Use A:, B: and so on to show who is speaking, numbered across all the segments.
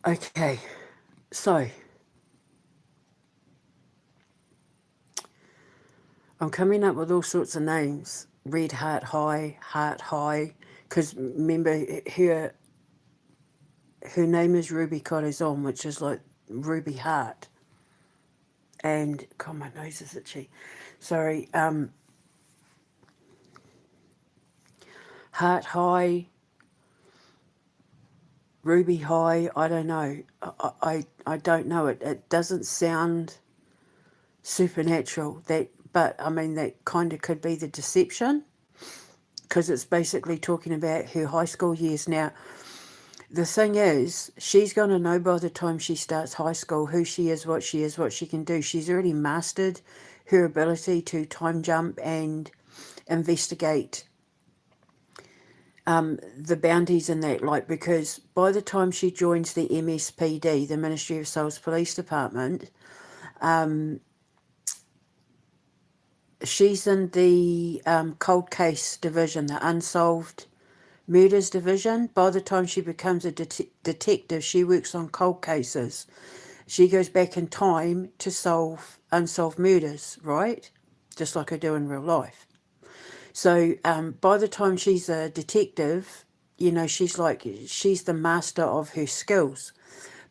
A: Okay, so I'm coming up with all sorts of names. Red Heart High, because remember her name is Ruby Corazon, which is like Ruby Heart. And God, my nose is itchy. Sorry, Heart High, Ruby High. I don't know. I don't know it. It doesn't sound supernatural. That, but I mean that kind of could be the deception, because it's basically talking about her high school years. Now, the thing is, she's going to know by the time she starts high school who she is, what she can do. She's already mastered her ability to time jump and investigate the bounties in that, like, because by the time she joins the MSPD, the Ministry of Souls Police Department, she's in the cold case division, the unsolved murders division. By the time she becomes a detective, she works on cold cases. She goes back in time to solve unsolved murders, right? Just like I do in real life. So by the time she's a detective, she's the master of her skills.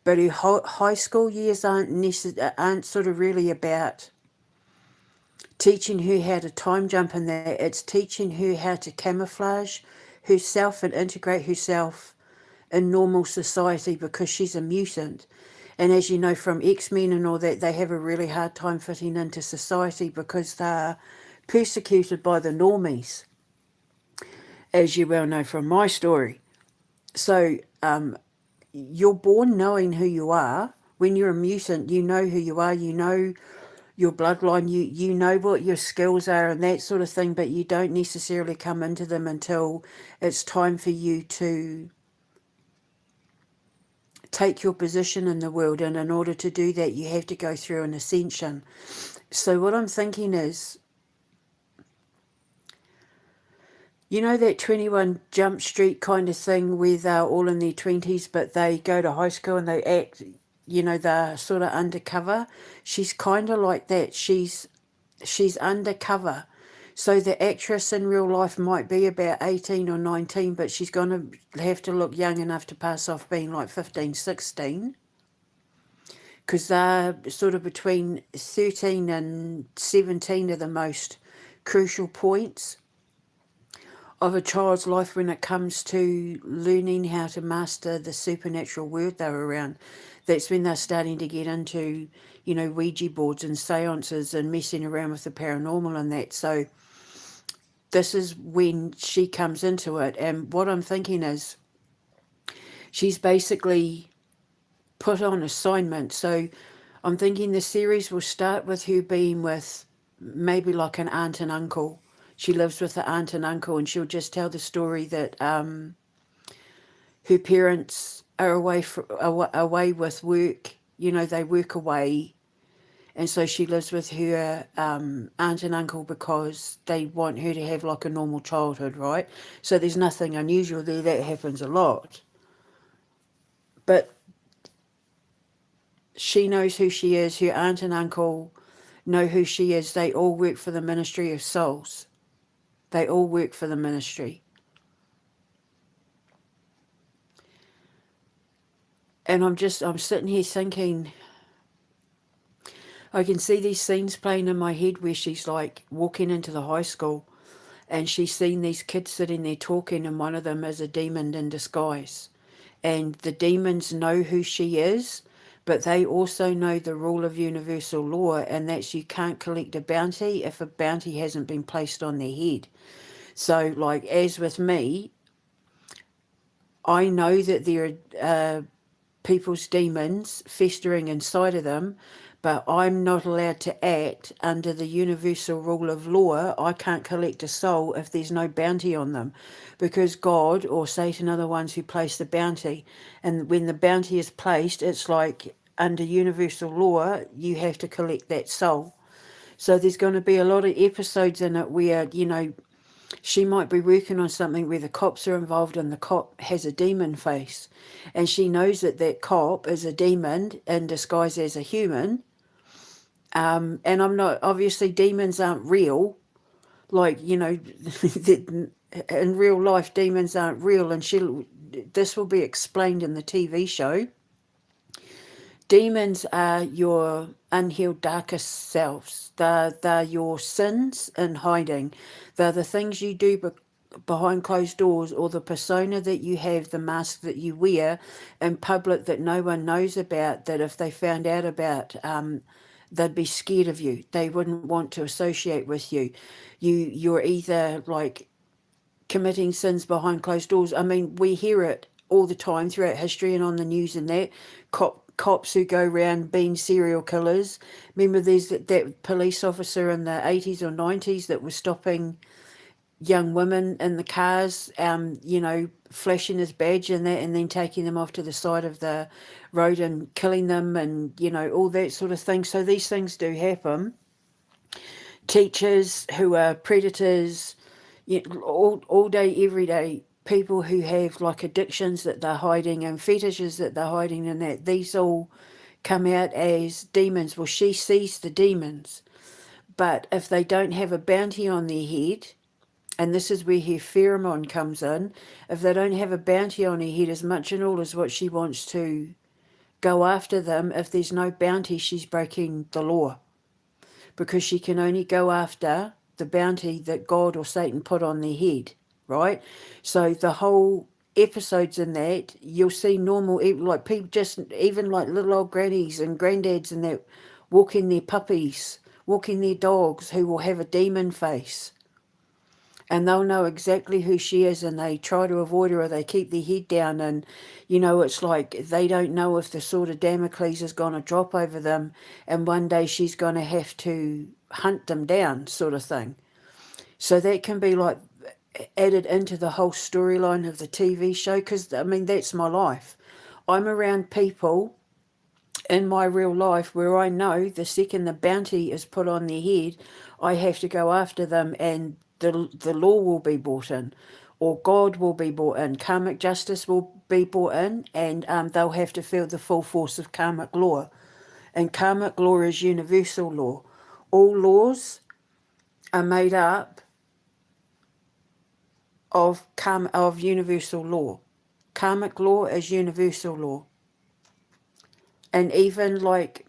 A: But her high school years aren't sort of really about teaching her how to time jump in there. It's teaching her how to camouflage herself and integrate herself in normal society, because she's a mutant. And as you know from X-Men and all that, they have a really hard time fitting into society because they're persecuted by the normies, as you well know from my story. So you're born knowing who you are. When you're a mutant, you know who you are, you know your bloodline, you know what your skills are and that sort of thing, but you don't necessarily come into them until it's time for you to take your position in the world. And in order to do that, you have to go through an ascension. So what I'm thinking is, you know that 21 Jump Street kind of thing where they're all in their 20s, but they go to high school and they act, they're sort of undercover. She's kind of like that. She's undercover. So the actress in real life might be about 18 or 19, but she's going to have to look young enough to pass off being like 15, 16, because they're sort of between 13 and 17 are the most crucial points of a child's life when it comes to learning how to master the supernatural world they're around. That's when they're starting to get into, Ouija boards and seances and messing around with the paranormal and that. So this is when she comes into it. And what I'm thinking is she's basically put on assignment. So I'm thinking the series will start with her being with maybe like an aunt and uncle. She lives with the aunt and uncle, and she'll just tell the story that her parents are away with work. They work away, and so she lives with her aunt and uncle because they want her to have like a normal childhood, right? So there's nothing unusual there. That happens a lot, but she knows who she is. Her aunt and uncle know who she is. They all work for the Ministry of Souls. They all work for the ministry. And I'm sitting here thinking, I can see these scenes playing in my head where she's like walking into the high school and she's seen these kids sitting there talking, and one of them is a demon in disguise. And the demons know who she is, but they also know the rule of universal law, and that's you can't collect a bounty if a bounty hasn't been placed on their head. So, like, as with me, I know that there are people's demons festering inside of them, but I'm not allowed to act under the universal rule of law. I can't collect a soul if there's no bounty on them, because God or Satan are the ones who place the bounty. And when the bounty is placed, it's like under universal law, you have to collect that soul. So there's going to be a lot of episodes in it where, She might be working on something where the cops are involved and the cop has a demon face, and she knows that that cop is a demon in disguise as a human. And I'm not, obviously demons aren't real, like, you know, in real life demons aren't real, and this will be explained in the TV show. Demons are your unhealed darkest selves. They're your sins in hiding. They're the things you do behind closed doors, or the persona that you have, the mask that you wear in public that no one knows about, that if they found out about, they'd be scared of you. They wouldn't want to associate with you. You're either like committing sins behind closed doors. I mean, we hear it all the time throughout history and on the news and that. Cops who go around being serial killers. Remember there's that police officer in the 80s or 90s that was stopping young women in the cars, you know, flashing his badge and that, and then taking them off to the side of the road and killing them, and, you know, all that sort of thing. So these things do happen. Teachers who are predators, all day, every day, people who have like addictions that they're hiding and fetishes that they're hiding, and that these all come out as demons. Well, she sees the demons, but if they don't have a bounty on their head, and this is where her pheromone comes in, if they don't have a bounty on her head as much and all as what she wants to go after them, if there's no bounty, she's breaking the law, because she can only go after the bounty that God or Satan put on their head, right? So the whole episodes in that, you'll see normal, like people, just even like little old grannies and granddads and that, walking their puppies, walking their dogs, who will have a demon face. And they'll know exactly who she is, and they try to avoid her, or they keep their head down. And, you know, it's like they don't know if the sword of Damocles is going to drop over them, and one day she's going to have to hunt them down, sort of thing. So that can be like added into the whole storyline of the TV show, because, I mean, that's my life. I'm around people in my real life where I know the second the bounty is put on their head, I have to go after them, and the law will be brought in, or God will be brought in, karmic justice will be brought in, and they'll have to feel the full force of karmic law. And karmic law is universal law. All laws are made up of universal law. Karmic law is universal law. And even like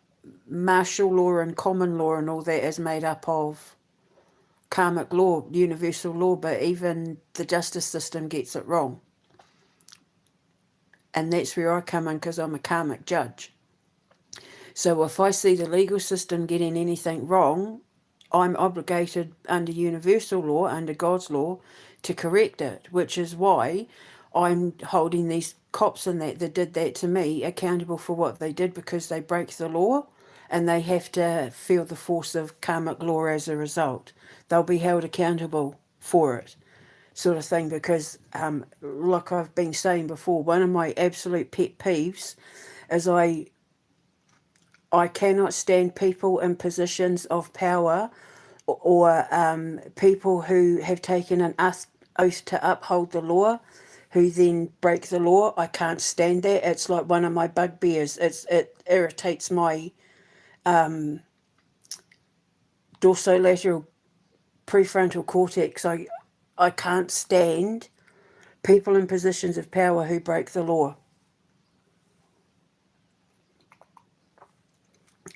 A: martial law and common law and all that is made up of karmic law, universal law, but even the justice system gets it wrong. And that's where I come in, because I'm a karmic judge. So if I see the legal system getting anything wrong, I'm obligated under universal law, under God's law, to correct it, which is why I'm holding these cops and that did that to me accountable for what they did, because they break the law and they have to feel the force of karmic law as a result. They'll be held accountable for it, sort of thing, because like I've been saying before, one of my absolute pet peeves is I cannot stand people in positions of power, or people who have taken an oath to uphold the law, who then break the law. I can't stand that. It's like one of my bugbears. It irritates my dorsolateral prefrontal cortex. I can't stand people in positions of power who break the law,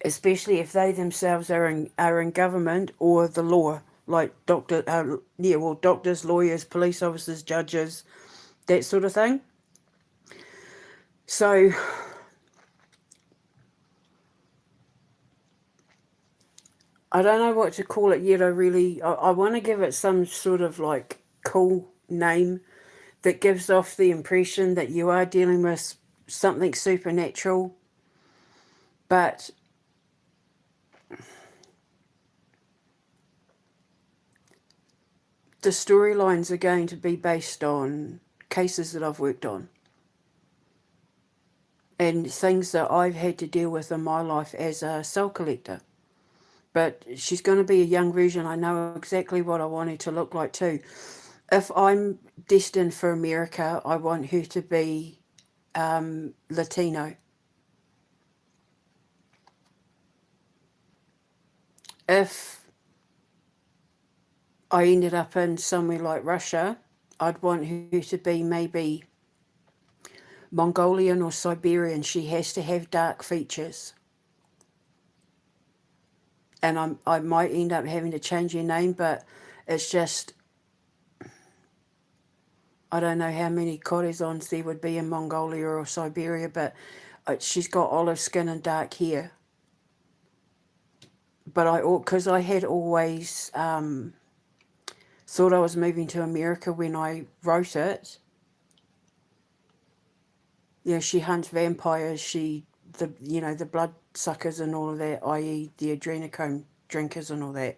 A: especially if they themselves are in government or the law, like doctors, lawyers, police officers, judges, that sort of thing. So I don't know what to call it yet. I want to give it some sort of like cool name that gives off the impression that you are dealing with something supernatural, but the storylines are going to be based on cases that I've worked on and things that I've had to deal with in my life as a soul collector. But she's going to be a young version. I know exactly what I want her to look like too. If I'm destined for America, I want her to be Latino. If I ended up in somewhere like Russia, I'd want her to be maybe Mongolian or Siberian. She has to have dark features. And I might end up having to change her name, but it's just, I don't know how many Corazons there would be in Mongolia or Siberia, but she's got olive skin and dark hair. But because I had always thought I was moving to America when I wrote it. Yeah, she hunts vampires. The blood suckers and all of that, i.e., the adrenochrome drinkers and all that.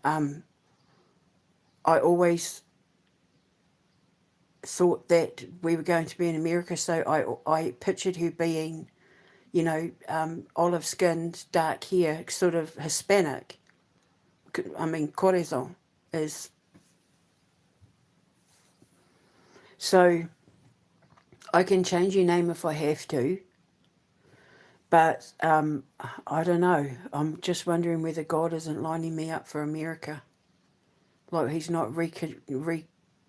A: I always thought that we were going to be in America, so I pictured her being, olive skinned, dark hair, sort of Hispanic. I mean, Corazon is. So I can change your name if I have to, but I don't know. I'm just wondering whether God isn't lining me up for America. Like he's not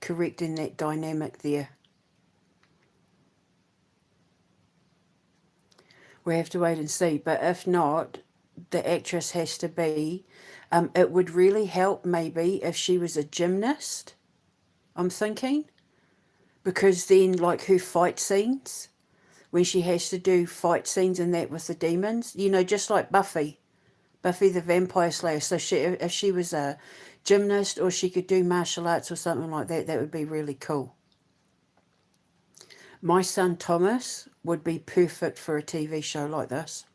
A: correcting that dynamic there. We have to wait and see. But if not, the actress has to be. It would really help maybe if she was a gymnast, I'm thinking. Because then, like her fight scenes, when she has to do fight scenes and that with the demons, just like Buffy the Vampire Slayer. So if she was a gymnast or she could do martial arts or something like that, that would be really cool. My son Thomas would be perfect for a TV show like this.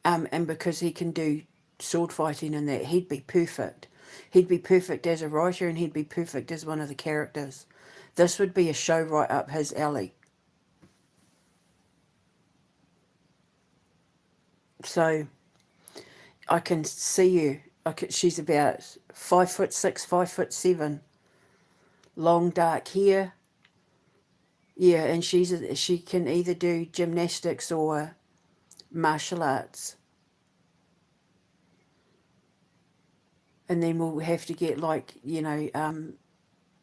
A: And because he can do sword fighting and that, he'd be perfect. He'd be perfect as a writer and he'd be perfect as one of the characters. This would be a show right up his alley. So I can see you. She's about 5'6", 5'7", long dark hair. Yeah, and she can either do gymnastics or martial arts. And then we'll have to get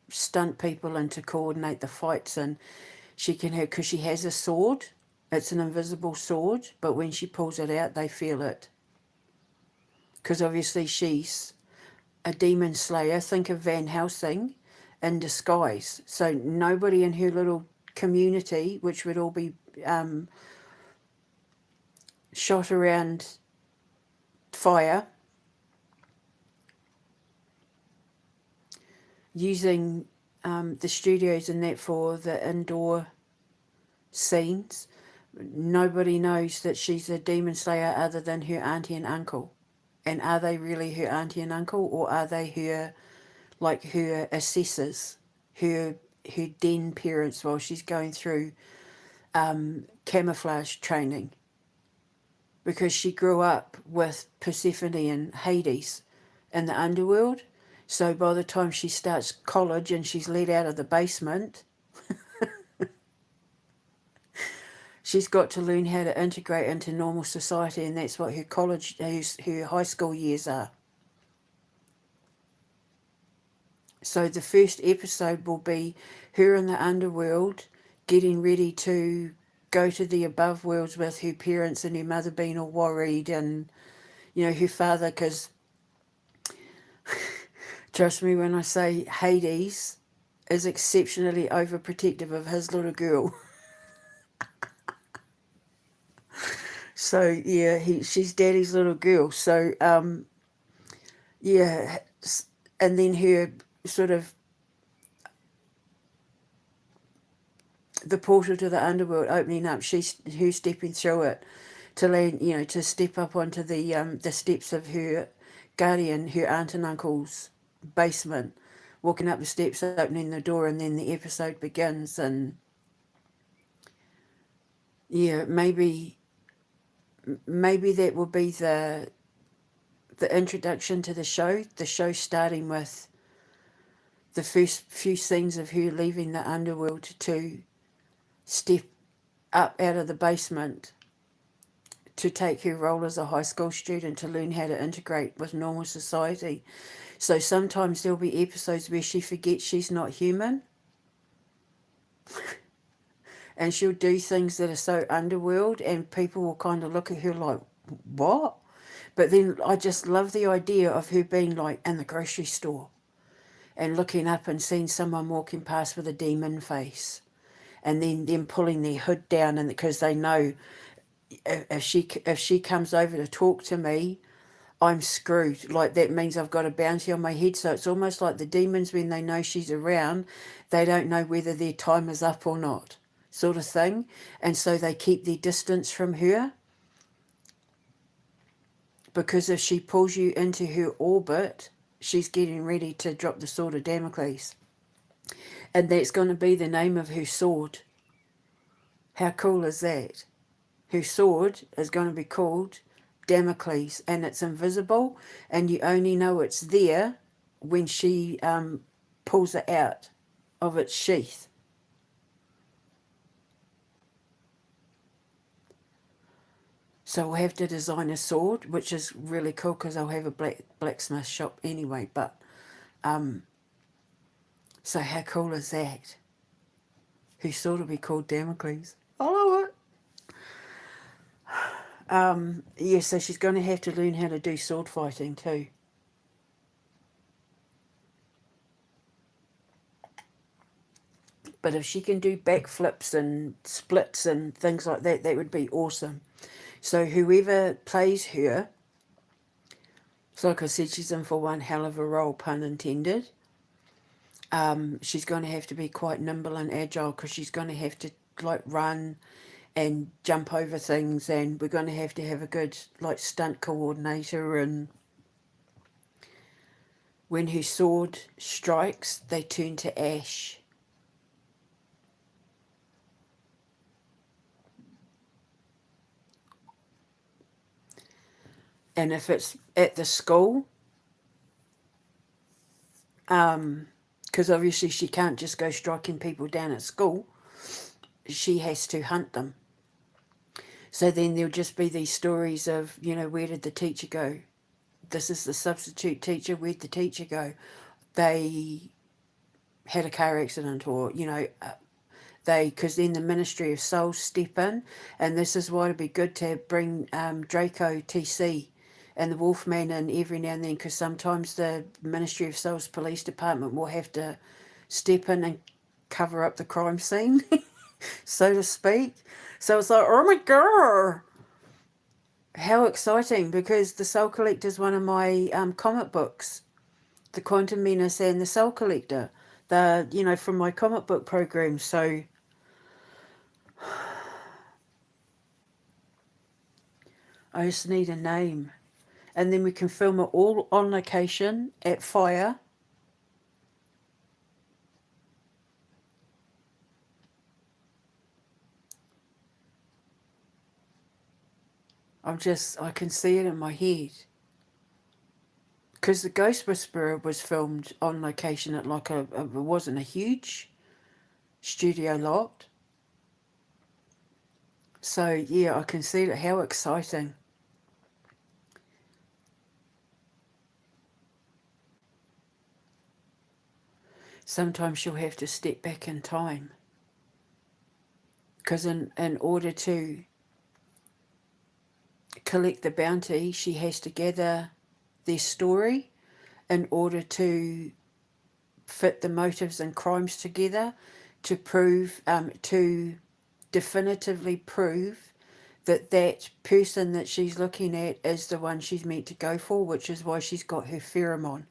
A: stunt people in to coordinate the fights, and she can have, because she has a sword. It's an invisible sword, but when she pulls it out, they feel it. Because obviously she's a demon slayer. Think of Van Helsing in disguise. So nobody in her little community, which would all be shot around fire, using the studios and that for the indoor scenes. Nobody knows that she's a demon slayer other than her auntie and uncle. And are they really her auntie and uncle, or are they her assessors, her den parents while she's going through camouflage training? Because she grew up with Persephone and Hades in the underworld. So by the time she starts college and she's let out of the basement, she's got to learn how to integrate into normal society, and that's what her high school years are. So the first episode will be her in the underworld getting ready to go to the above worlds with her parents and her mother being all worried, and her father, because trust me when I say Hades is exceptionally overprotective of his little girl. So yeah, she's daddy's little girl. So yeah, and then her sort of the portal to the underworld opening up. She's her stepping through it to land, to step up onto the steps of her guardian, her aunt and uncle's basement, walking up the steps, opening the door, and then the episode begins. And yeah, maybe that will be the introduction to the show. The show starting with the first few scenes of her leaving the underworld to step up out of the basement to take her role as a high school student to learn how to integrate with normal society. So sometimes there'll be episodes where she forgets she's not human and she'll do things that are so underworld and people will kind of look at her like, what? But then I just love the idea of her being like in the grocery store and looking up and seeing someone walking past with a demon face and then them pulling their hood down and because they know if she comes over to talk to me, I'm screwed. Like that means I've got a bounty on my head. So it's almost like the demons when they know she's around, they don't know whether their time is up or not, sort of thing. And so they keep their distance from her. Because if she pulls you into her orbit, she's getting ready to drop the sword of Damocles. And that's going to be the name of her sword. How cool is that? Her sword is going to be called Damocles, and it's invisible, and you only know it's there when she pulls it out of its sheath. So we'll have to design a sword, which is really cool because I'll have a blacksmith shop anyway. But so how cool is that? Her sword will be called Damocles. I love it. Yeah, so she's going to have to learn how to do sword fighting too. But if she can do backflips and splits and things like that, that would be awesome. So whoever plays her, so like I said, she's in for one hell of a role, pun intended. She's going to have to be quite nimble and agile because she's going to have to like run and jump over things, and we're going to have a good like stunt coordinator. And when her sword strikes, they turn to ash. And if it's at the school, because obviously she can't just go striking people down at school, she has to hunt them. So then there'll just be these stories of, you know, where did the teacher go? This is the substitute teacher, where'd the teacher go? They had a car accident, or, you know, because then the Ministry of Souls step in, and this is why it'd be good to bring Draco TC and the Wolfman in every now and then, because sometimes the Ministry of Souls Police Department will have to step in and cover up the crime scene, so to speak. So it's like, oh my god, how exciting, because the Soul Collector is one of my comic books, the Quantum Menace and the Soul Collector, the, you know, from my comic book program. So I just need a name. And then we can film it all on location at Fire. I can see it in my head. Because the Ghost Whisperer was filmed on location at like it wasn't a huge studio lot. So yeah, I can see it. How exciting. Sometimes she'll have to step back in time. Because in order to collect the bounty, she has to gather their story in order to fit the motives and crimes together to prove, to definitively prove that that person that she's looking at is the one she's meant to go for, which is why she's got her pheromone.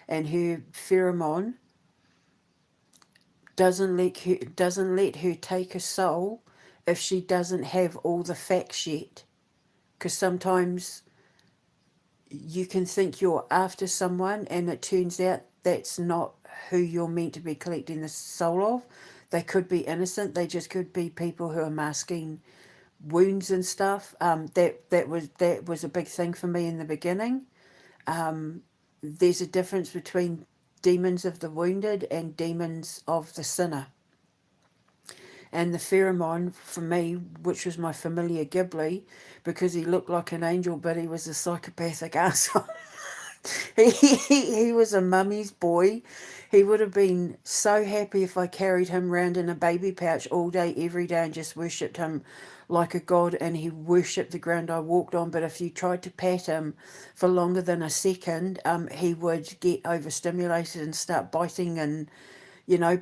A: And her pheromone doesn't let her take a soul if she doesn't have all the facts yet. Because sometimes you can think you're after someone and it turns out that's not who you're meant to be collecting the soul of. They could be innocent. They just could be people who are masking wounds and stuff. That was a big thing for me in the beginning. There's a difference between demons of the wounded and demons of the sinner. And the pheromone for me, which was my familiar Ghibli, because he looked like an angel, but he was a psychopathic asshole. He was a mummy's boy. He would have been so happy if I carried him round in a baby pouch all day, every day, and just worshipped him like a god, and he worshipped the ground I walked on. But if you tried to pat him for longer than a second, he would get overstimulated and start biting and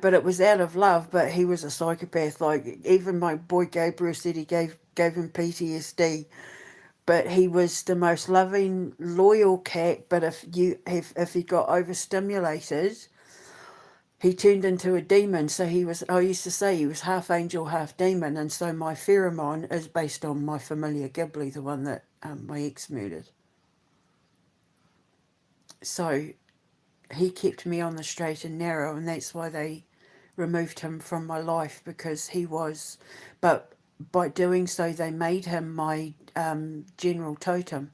A: but it was out of love, but he was a psychopath. Like, even my boy Gabriel said he gave him PTSD. But he was the most loving, loyal cat. But if he got overstimulated, he turned into a demon. So I used to say he was half angel, half demon. And so my pheromone is based on my familiar Ghibli, the one that my ex murdered. So he kept me on the straight and narrow, and that's why they removed him from my life, because but by doing so, they made him my general totem.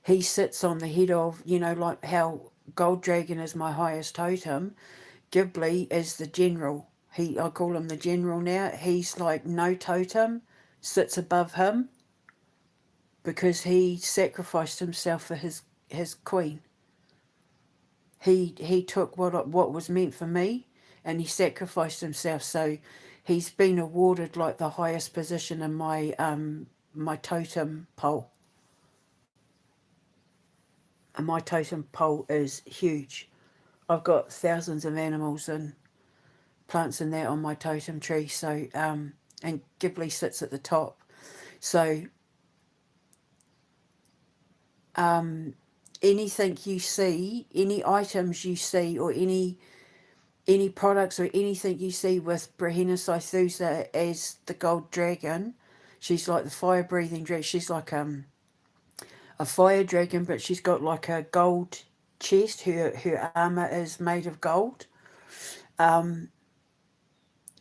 A: He sits on the head of, like how Gold Dragon is my highest totem, Ghibli is the general. I call him the general now. He's like no totem sits above him, because he sacrificed himself for his queen. He took what was meant for me, and he sacrificed himself. So he's been awarded like the highest position in my totem pole. And my totem pole is huge. I've got thousands of animals and plants in there on my totem tree. So and Ghibli sits at the top. So anything you see, any items you see, or any products or anything you see with Brahina as the gold dragon, she's like the fire-breathing dragon. She's like a fire dragon, but she's got like a gold chest. Her armor is made of gold.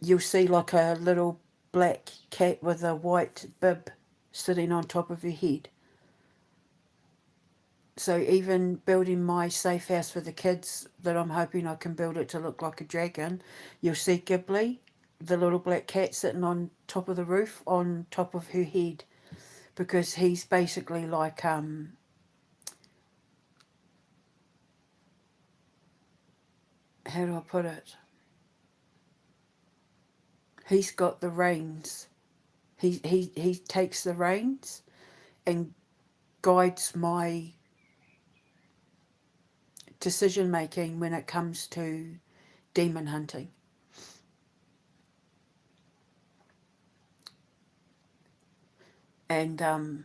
A: You'll see like a little black cat with a white bib sitting on top of her head. So even building my safe house for the kids, that I'm hoping I can build it to look like a dragon, you'll see Ghibli, the little black cat, sitting on top of the roof, on top of her head, because he's basically like, how do I put it? He's got the reins. He takes the reins and guides my decision making when it comes to demon hunting. And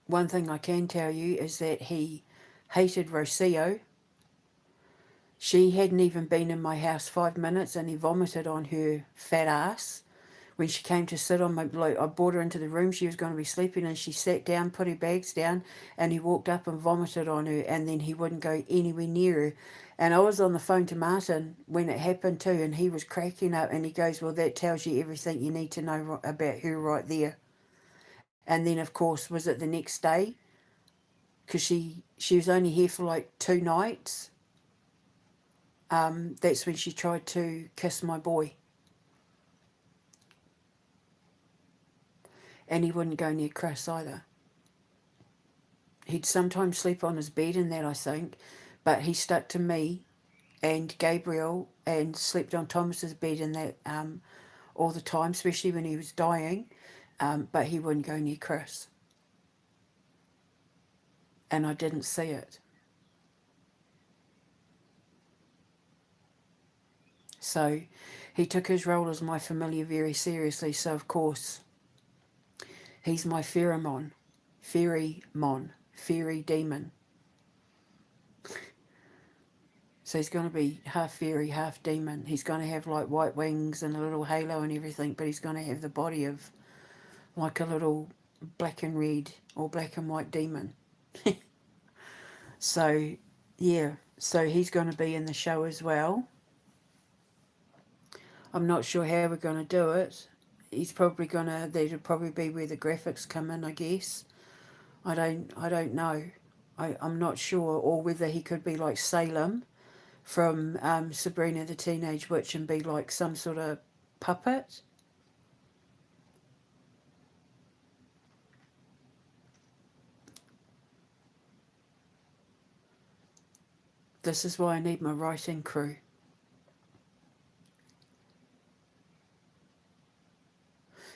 A: one thing I can tell you is that he hated Rocio. She hadn't even been in my house 5 minutes, and he vomited on her fat ass. When she came to sit on my, I brought her into the room, she was going to be sleeping, and she sat down, put her bags down, and he walked up and vomited on her, and then he wouldn't go anywhere near her. And I was on the phone to Martin when it happened too, and he was cracking up, and he goes, well, that tells you everything you need to know about her right there. And then, of course, was it the next day? Because she was only here for like 2 nights. That's when she tried to kiss my boy. And he wouldn't go near Chris either. He'd sometimes sleep on his bed and that, I think, but he stuck to me and Gabriel and slept on Thomas's bed and that all the time, especially when he was dying, but he wouldn't go near Chris. And I didn't see it. So he took his role as my familiar very seriously, so of course he's my pheromone, fairy demon. So he's going to be half fairy, half demon. He's going to have like white wings and a little halo and everything, but he's going to have the body of like a little black and red or black and white demon. So, yeah, so he's going to be in the show as well. I'm not sure how we're going to do it. He's probably going to, that'll probably be where the graphics come in, I guess. I don't know. I'm not sure, or whether he could be like Salem from Sabrina the Teenage Witch and be like some sort of puppet. This is why I need my writing crew.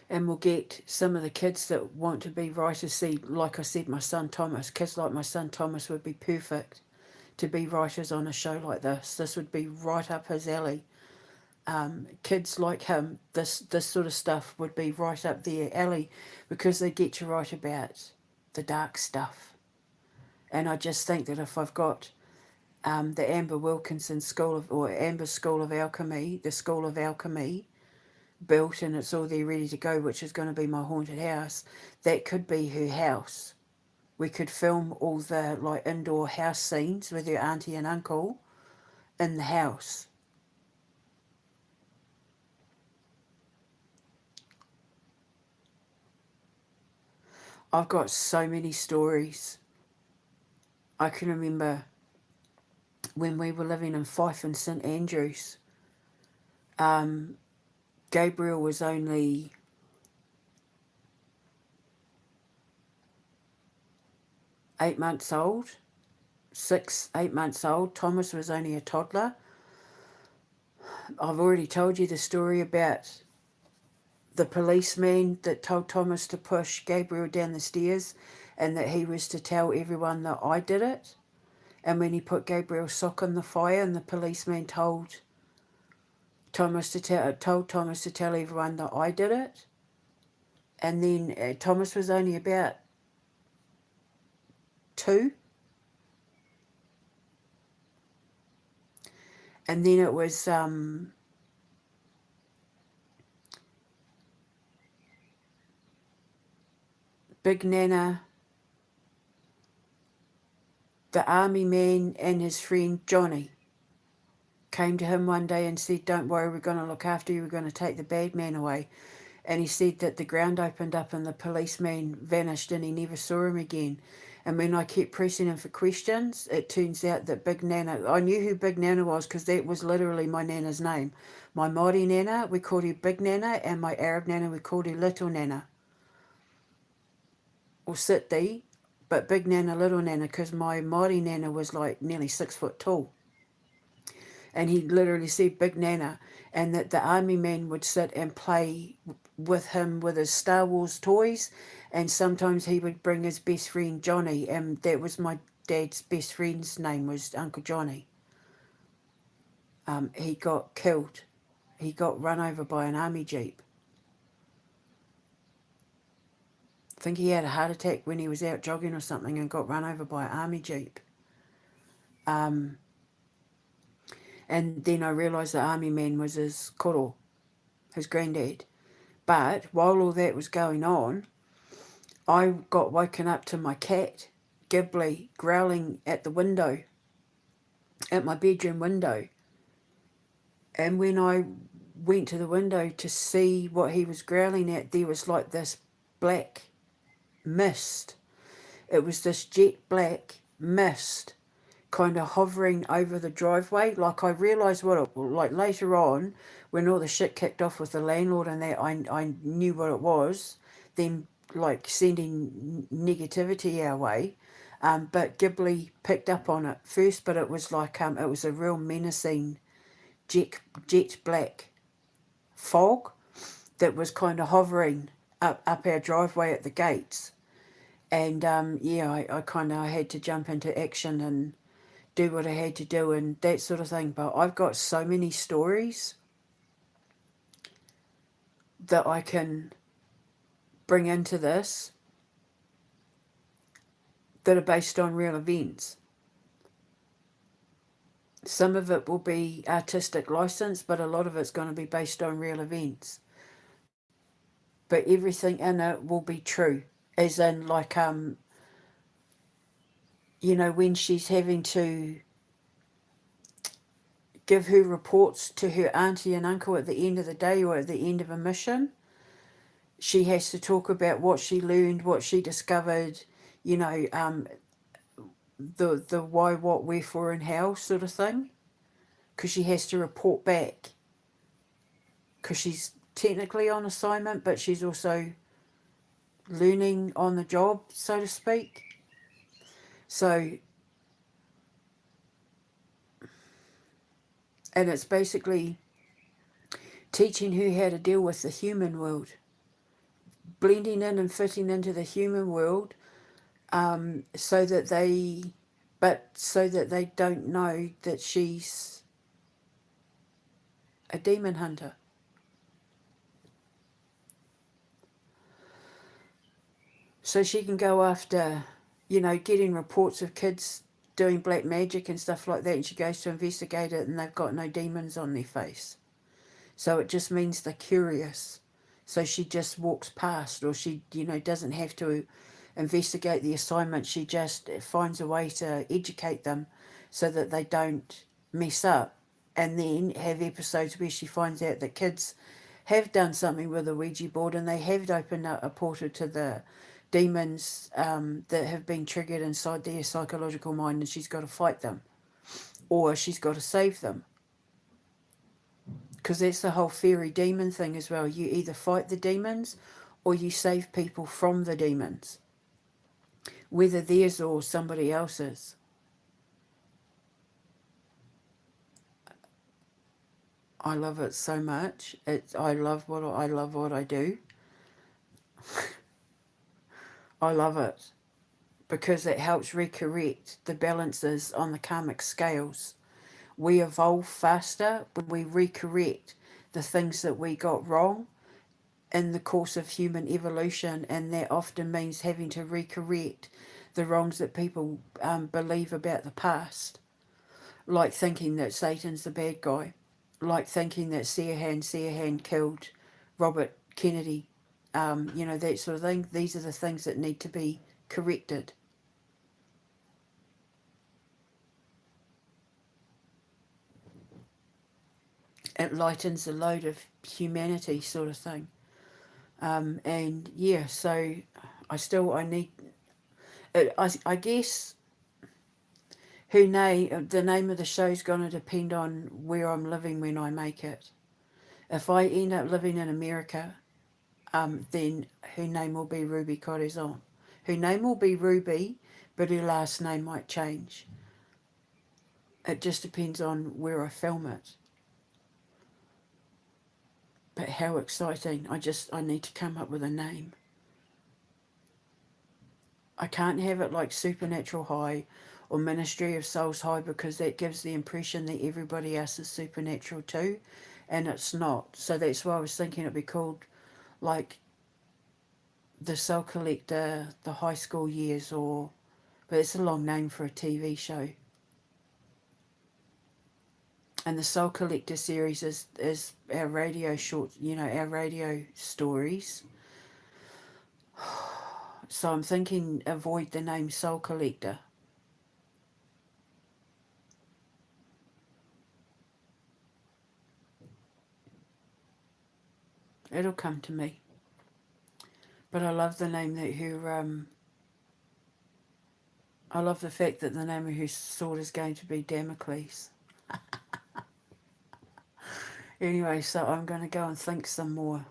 A: And we'll get some of the kids that want to be writers. See, like I said, my son Thomas, kids like my son Thomas would be perfect to be writers on a show like this. This would be right up his alley. Kids like him, this sort of stuff would be right up their alley, because they get to write about the dark stuff. And I just think that if I've got the Amber Wilkinson School of, or Amber School of Alchemy, the School of Alchemy built and it's all there ready to go, which is going to be my haunted house, that could be her house. We could film all the like indoor house scenes with her auntie and uncle in the house. I've got so many stories. I can remember when we were living in Fife and St Andrews. Gabriel was only 8 months old, 6, 8 months old. Thomas was only a toddler. I've already told you the story about the policeman that told Thomas to push Gabriel down the stairs and that he was to tell everyone that I did it. And when he put Gabriel's sock in the fire, and the policeman told Thomas to tell everyone that I did it. And then Thomas was only about 2. And then it was Big Nana, the army man, and his friend Johnny came to him one day and said, "Don't worry, we're going to look after you, we're going to take the bad man away." And he said that the ground opened up and the policeman vanished and he never saw him again. And when I kept pressing him for questions, it turns out that Big Nana, I knew who Big Nana was because that was literally my Nana's name. My Māori Nana, we called her Big Nana, and my Arab Nana, we called her Little Nana. Or Sitdi, but Big Nana, Little Nana, because my Māori Nana was like nearly 6 foot tall. And he literally said Big Nana, and that the army man would sit and play with him with his Star Wars toys, and sometimes he would bring his best friend Johnny, and that was my dad's best friend's name, was Uncle Johnny. He got killed. He got run over by an army jeep. I think he had a heart attack when he was out jogging or something and got run over by an army jeep. And then I realised the army man was his koro, his granddad. But while all that was going on, I got woken up to my cat, Ghibli, growling at the window, at my bedroom window. And when I went to the window to see what he was growling at, there was like this black mist. It was this jet black mist kind of hovering over the driveway. Like I realised what it, like later on, when all the shit kicked off with the landlord and that, I knew what it was, then like sending negativity our way. But Ghibli picked up on it first, but it was like, it was a real menacing jet black fog that was kind of hovering up our driveway at the gates. And I had to jump into action and do what I had to do and that sort of thing. But I've got so many stories that I can bring into this that are based on real events. Some of it will be artistic license, but a lot of it's going to be based on real events. But everything in it will be true, as in like when she's having to give her reports to her auntie and uncle at the end of the day or at the end of a mission, she has to talk about what she learned, what she discovered, the why, what, wherefore, and how sort of thing, because she has to report back, because she's technically on assignment, but she's also learning on the job, so to speak. So, and it's basically teaching her how to deal with the human world, blending in and fitting into the human world, so that they don't know that she's a demon hunter. So she can go after, getting reports of kids doing black magic and stuff like that, and she goes to investigate it and they've got no demons on their face. So it just means they're curious. So she just walks past, or she, doesn't have to investigate the assignment. She just finds a way to educate them so that they don't mess up. And then have episodes where she finds out that kids have done something with a Ouija board and they have opened up a portal to the demons that have been triggered inside their psychological mind, and she's got to fight them, or she's got to save them. Because that's the whole fairy demon thing as well. You either fight the demons or you save people from the demons, whether theirs or somebody else's. I love it so much. I love what I do. I love it because it helps recorrect the balances on the karmic scales. We evolve faster when we recorrect the things that we got wrong in the course of human evolution, and that often means having to recorrect the wrongs that people believe about the past, like thinking that Satan's the bad guy, like thinking that Sirhan killed Robert Kennedy, that sort of thing. These are the things that need to be corrected. It lightens the load of humanity, sort of thing. And yeah, so I need, I guess the name of the show's going to depend on where I'm living when I make it. If I end up living in America, then her name will be Ruby Corazon. Her name will be Ruby, but her last name might change. It just depends on where I film it. But how exciting. I need to come up with a name. I can't have it like Supernatural High or Ministry of Souls High, because that gives the impression that everybody else is supernatural too, and it's not. So that's why I was thinking it'd be called like The Soul Collector, The High School Years, but it's a long name for a TV show. And the Soul Collector series is our radio our radio stories. So I'm thinking avoid the name Soul Collector. It'll come to me. But I love the name that I love the fact that the name of her sword is going to be Damocles. Anyway, so I'm going to go and think some more.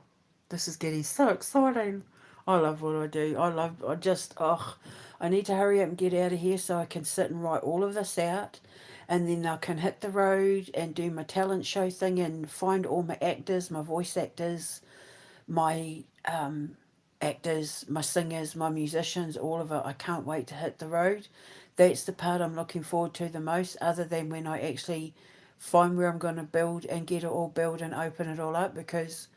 A: This is getting so exciting. I love what I do. I need to hurry up and get out of here so I can sit and write all of this out. And then I can hit the road and do my talent show thing and find all my actors, my voice actors, my actors, my singers, my musicians, all of it. I can't wait to hit the road. That's the part I'm looking forward to the most, other than when I actually find where I'm going to build and get it all built and open it all up, because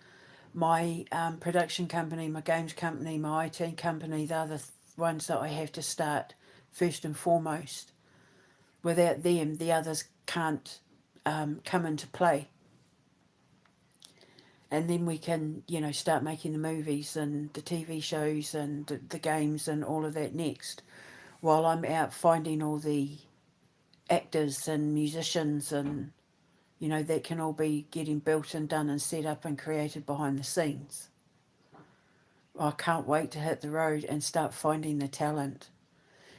A: my production company, my games company, my IT company, they're the ones that I have to start first and foremost. Without them, the others can't come into play. And then we can, start making the movies and the TV shows and the games and all of that next, while I'm out finding all the actors and musicians and, that can all be getting built and done and set up and created behind the scenes. I can't wait to hit the road and start finding the talent.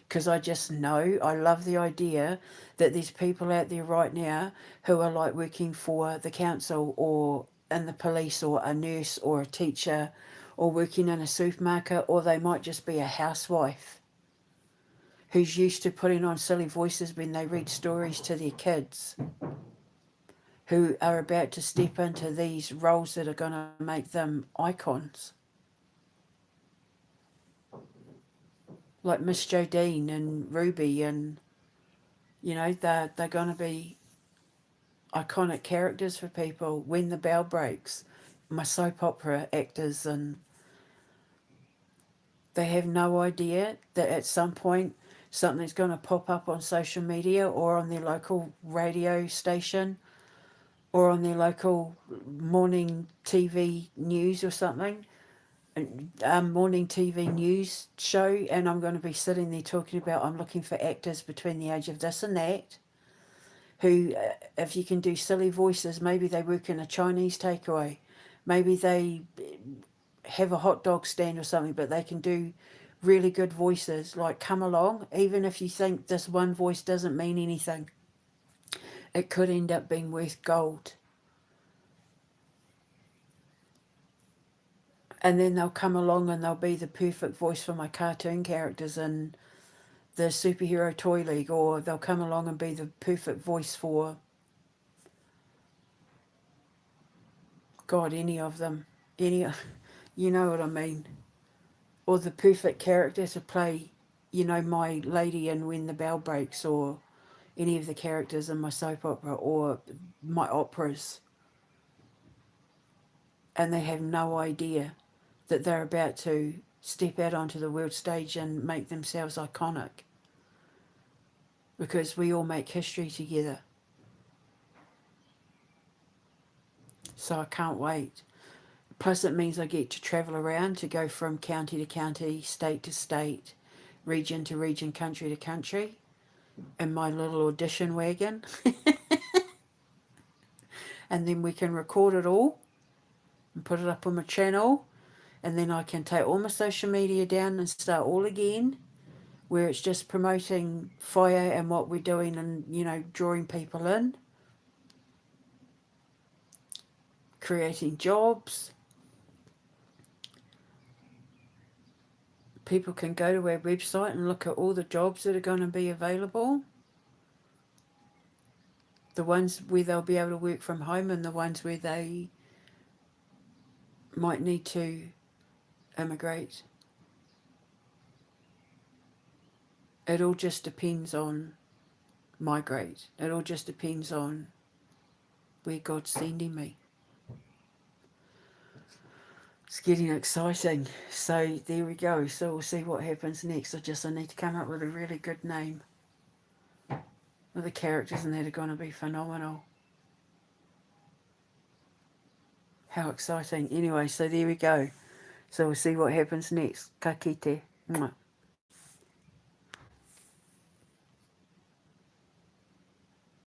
A: because I just know, I love the idea that there's people out there right now who are like working for the council or in the police or a nurse or a teacher or working in a supermarket, or they might just be a housewife who's used to putting on silly voices when they read stories to their kids, who are about to step into these roles that are going to make them icons. Like Miss Jodine and Ruby, and they're going to be iconic characters for people when the bell breaks. My soap opera actors, and they have no idea that at some point something's going to pop up on social media or on their local radio station or on their local morning TV news or something, morning TV news show, and I'm going to be sitting there talking about I'm looking for actors between the age of this and that, who, if you can do silly voices, maybe they work in a Chinese takeaway, maybe they have a hot dog stand or something, but they can do really good voices. Like, come along, even if you think this one voice doesn't mean anything, it could end up being worth gold. And then they'll come along and they'll be the perfect voice for my cartoon characters in the Superhero Toy League, or they'll come along and be the perfect voice for, God, any of them. You know what I mean. Or the perfect character to play, my lady in When the Bell Breaks, or any of the characters in my soap opera or my operas. And they have no idea that they're about to step out onto the world stage and make themselves iconic. Because we all make history together. So I can't wait. Plus it means I get to travel around, to go from county to county, state to state, region to region, country to country, in my little audition wagon. And then we can record it all and put it up on my channel, and then I can take all my social media down and start all again, where it's just promoting fire and what we're doing, and drawing people in, creating jobs. People can go to our website and look at all the jobs that are going to be available, the ones where they'll be able to work from home and the ones where they might need to immigrate. It all just depends on migrate. It all just depends on where God's sending me. It's getting exciting. So there we go. So we'll see what happens next. I need to come up with a really good name. The characters in that are going to be phenomenal. How exciting. Anyway, so there we go. So we'll see what happens next. Ka kite. Mwah.